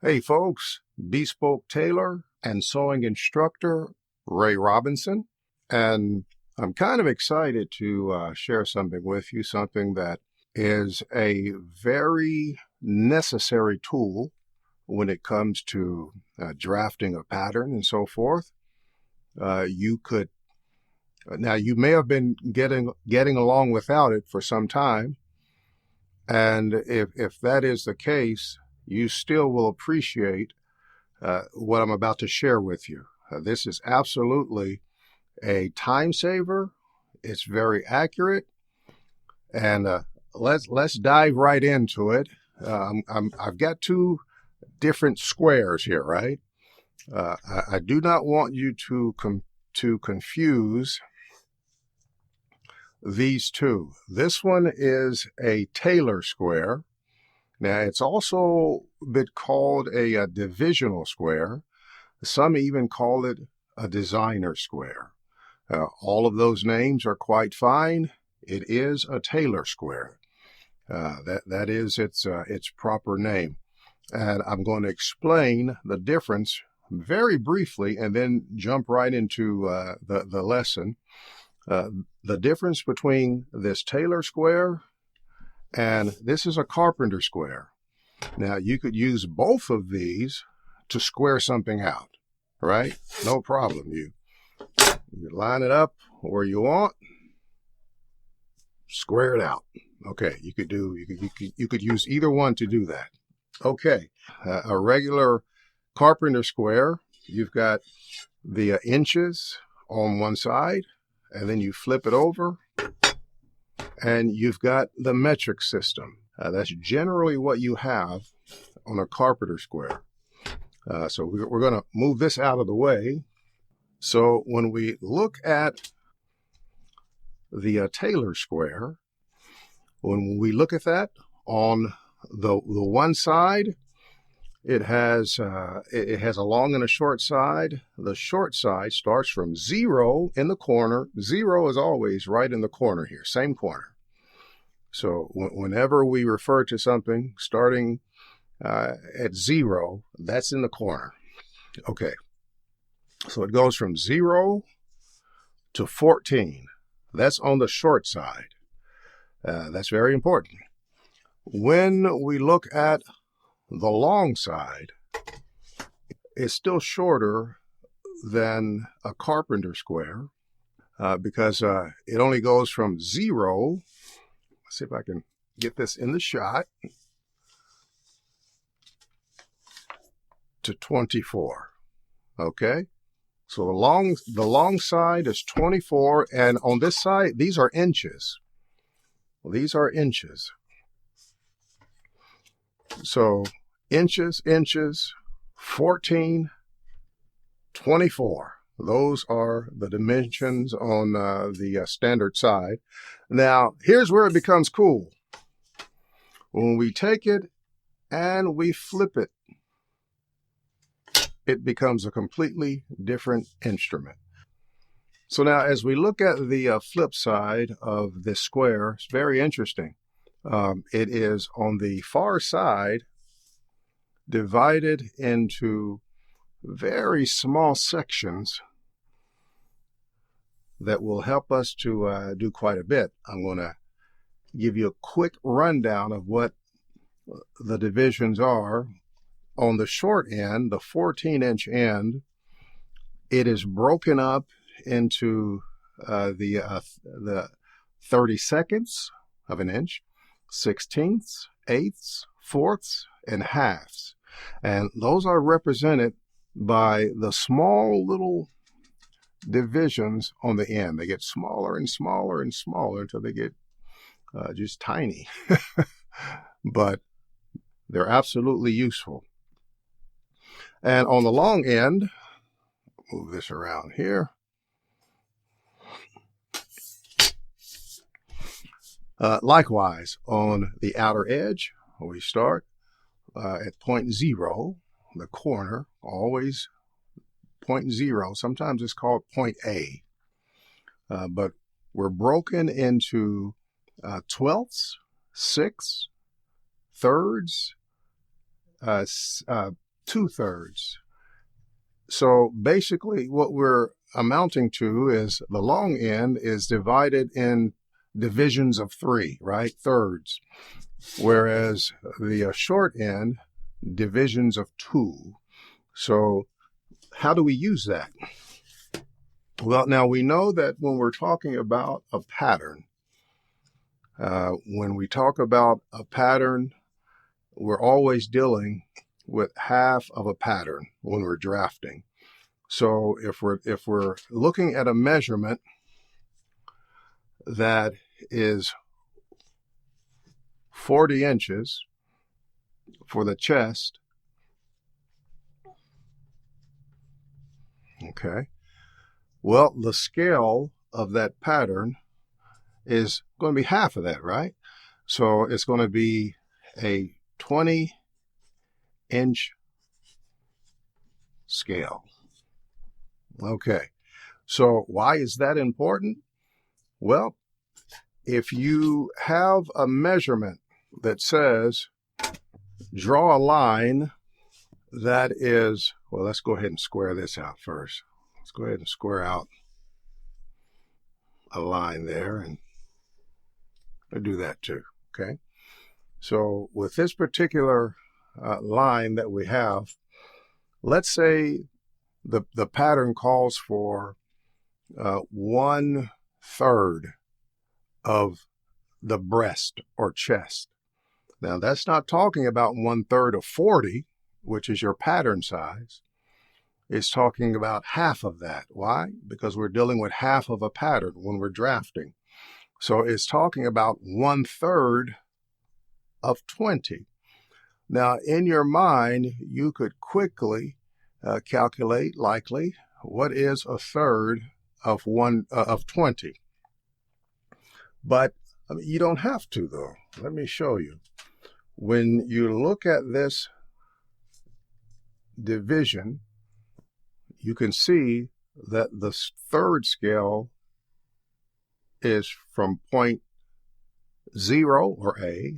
Hey folks, bespoke tailor and sewing instructor Ray Robinson, and I'm kind of excited to share something with you, something that is a very necessary tool when it comes to drafting a pattern and so forth. You could now you may have been getting along without it for some time, and if that is the case, you still will appreciate what I'm about to share with you. This is absolutely a time saver. It's very accurate, and let's dive right into it. I've got two different squares here, right? I do not want you to confuse these two. This one is a Tailor square. Now, it's also been called a divisional square. Some even call it a designer square. All of those names are quite fine. It is a Tailor square. That is its proper name. And I'm going to explain the difference very briefly and then jump right into the lesson. The difference between this Tailor square and this is a carpenter square. Now, you could use both of these to square something out, right? No problem. You line it up where you want, square it out. Okay, you could use either one to do that. Okay, a regular carpenter square, you've got the inches on one side, and then you flip it over, and you've got the metric system. That's generally what you have on a carpenter square. So we're going to move this out of the way. So when we look at the Tailor square, when we look at that on the one side, it has a long and a short side. The short side starts from 0 in the corner. 0 is always right in the corner here, same corner. So whenever we refer to something starting at 0, that's in the corner. Okay. So it goes from 0 to 14. That's on the short side. That's very important. When we look at the long side, it's still shorter than a carpenter square because it only goes from 0. Let's see if I can get this in the shot, to 24. Okay, so the long side is 24, and on this side, these are inches. These are inches. So inches, 14, 24. Those are the dimensions on the standard side. Now, here's where it becomes cool. When we take it and we flip it, it becomes a completely different instrument. So now, as we look at the flip side of this square, it's very interesting. It is on the far side divided into very small sections that will help us to do quite a bit. I'm going to give you a quick rundown of what the divisions are. On the short end, the 14-inch end, it is broken up into the 32nds of an inch, 16ths, 8ths, 4ths, and halves. And those are represented by the small little divisions on the end. They get smaller and smaller and smaller until they get just tiny. But they're absolutely useful. And on the long end, move this around here. Likewise, on the outer edge, we start at point 0, the corner, always point 0. Sometimes it's called point A. But we're broken into 12ths, 6ths, 3rds, 2/3. So basically what we're amounting to is the long end is divided in divisions of 3, right? Thirds. Whereas the short end, divisions of 2. So how do we use that? Well, now we know that when we're talking about a pattern, when we talk about a pattern, we're always dealing with half of a pattern when we're drafting. So if we're looking at a measurement that is 40 inches for the chest, okay, well, the scale of that pattern is going to be half of that, right? So it's going to be a 20-inch scale. Okay, so why is that important? Well, if you have a measurement that says draw a line that is, well, let's go ahead and square this out first. Let's go ahead and square out a line there, and I'll do that too, okay? So with this particular line that we have, let's say the pattern calls for 1/3 of the breast or chest. Now that's not talking about 1/3 of 40, which is your pattern size. It's talking about half of that. Why? Because we're dealing with half of a pattern when we're drafting. So it's talking about 1/3 of 20. Now in your mind, you could quickly calculate likely what is 1/3 of 20. But I mean, you don't have to, though. Let me show you. When you look at this division, you can see that the third scale is from point 0, or A,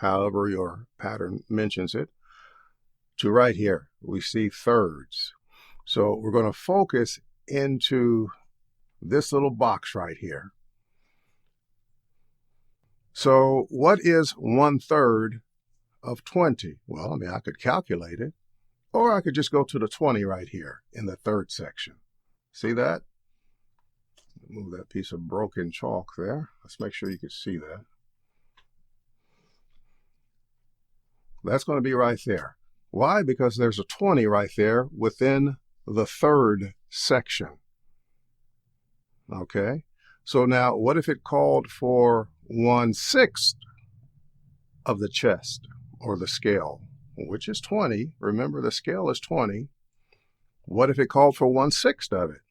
however your pattern mentions it, to right here. We see thirds. So we're going to focus into this little box right here. So what is 1/3 of 20? Well, I mean, I could calculate it, or I could just go to the 20 right here in the third section. See that? Move that piece of broken chalk there. Let's make sure you can see that. That's going to be right there. Why? Because there's a 20 right there within the third section. Okay? So now, what if it called for 1/6 of the chest, or the scale, which is 20? Remember, the scale is 20. What if it called for 1/6 of it?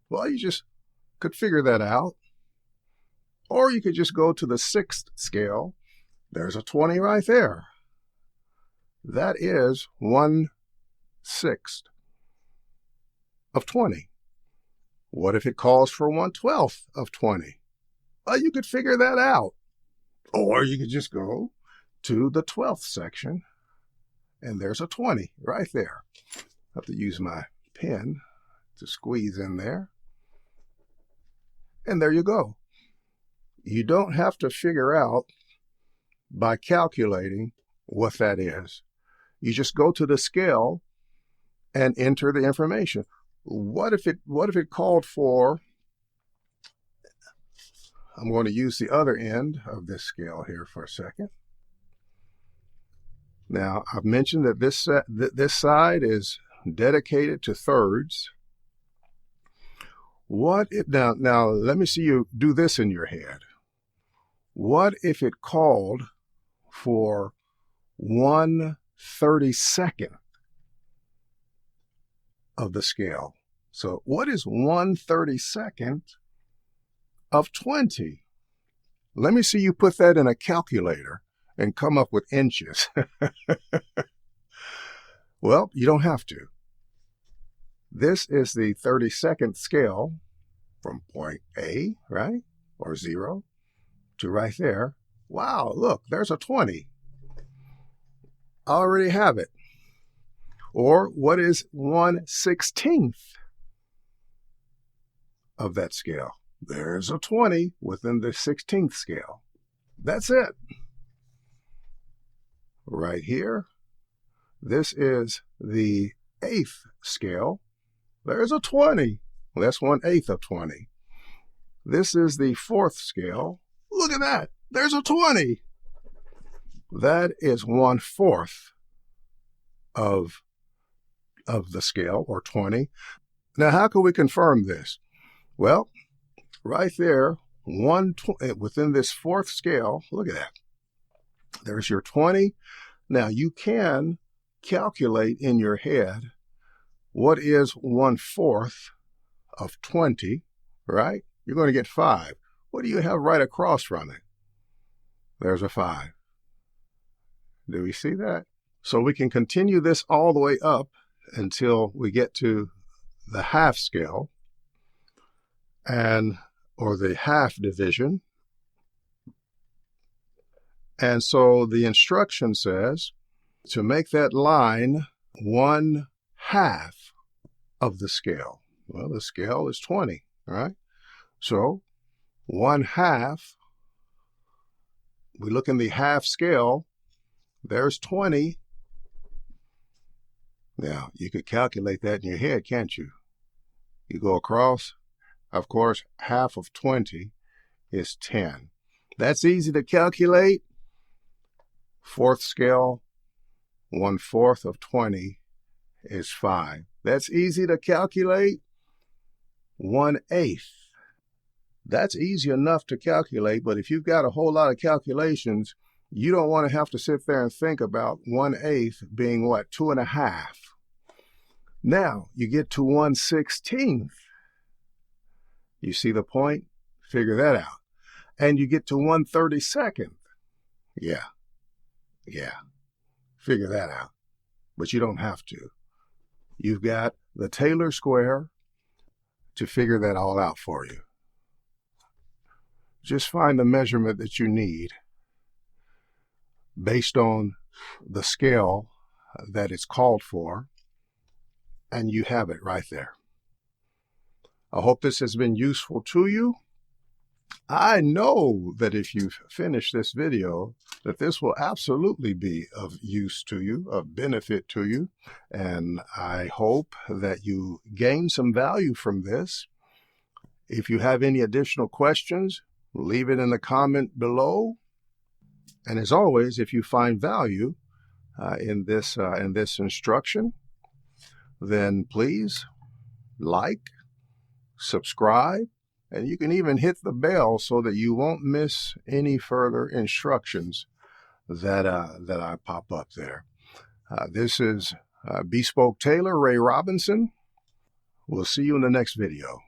Well, you just could figure that out. Or you could just go to the 6th scale. There's a 20 right there. That is 1/6 of 20. What if it calls for 1/12 of 20? Well, you could figure that out. Or you could just go to the 12th section, and there's a 20 right there. I have to use my pen to squeeze in there. And there you go. You don't have to figure out by calculating what that is. You just go to the scale and enter the information. What if it called for, I'm going to use the other end of this scale here for a second. Now, I've mentioned that this side is dedicated to thirds. Now let me see you do this in your head. What if it called for 1/32 of the scale? So what is 1/32 of 20? Let me see you put that in a calculator and come up with inches. Well, you don't have to. This is the 32nd scale from point A, right, or 0, to right there. Wow, look, there's a 20. I already have it. Or what is 1/16 of that scale? There's a 20 within the 16th scale. That's it. Right here, this is the 8th scale. There's a 20. Well, that's 1/8 of 20. This is the 4th scale. Look at that. There's a 20. That is 1/4 of the scale, or 20. Now, how can we confirm this? Well, right there, within this 4th scale, look at that. There's your 20. Now, you can calculate in your head what is 1/4 of 20, right? You're going to get 5. What do you have right across from it? There's a 5. Do we see that? So we can continue this all the way up until we get to the half scale, or the half division. And so the instruction says to make that line 1/2 of the scale. Well, the scale is 20, right? So 1/2, we look in the half scale, there's 20. Now, you could calculate that in your head, can't you? You go across, of course, half of 20 is 10. That's easy to calculate. 4th scale, 1/4 of 20 is 5. That's easy to calculate. 1/8. That's easy enough to calculate, but if you've got a whole lot of calculations, you don't want to have to sit there and think about 1/8 being what, 2.5. Now, you get to 1/16. You see the point? Figure that out. And you get to 1/32. Yeah. Figure that out. But you don't have to. You've got the Tailor square to figure that all out for you. Just find the measurement that you need based on the scale that it's called for, and you have it right there. I hope this has been useful to you. I know that if you've finished this video, that this will absolutely be of use to you, of benefit to you, and I hope that you gain some value from this. If you have any additional questions, leave it in the comment below. And as always, if you find value in this instruction, then please like, subscribe, and you can even hit the bell so that you won't miss any further instructions that I pop up there. This is Bespoke Tailor Ray Robinson. We'll see you in the next video.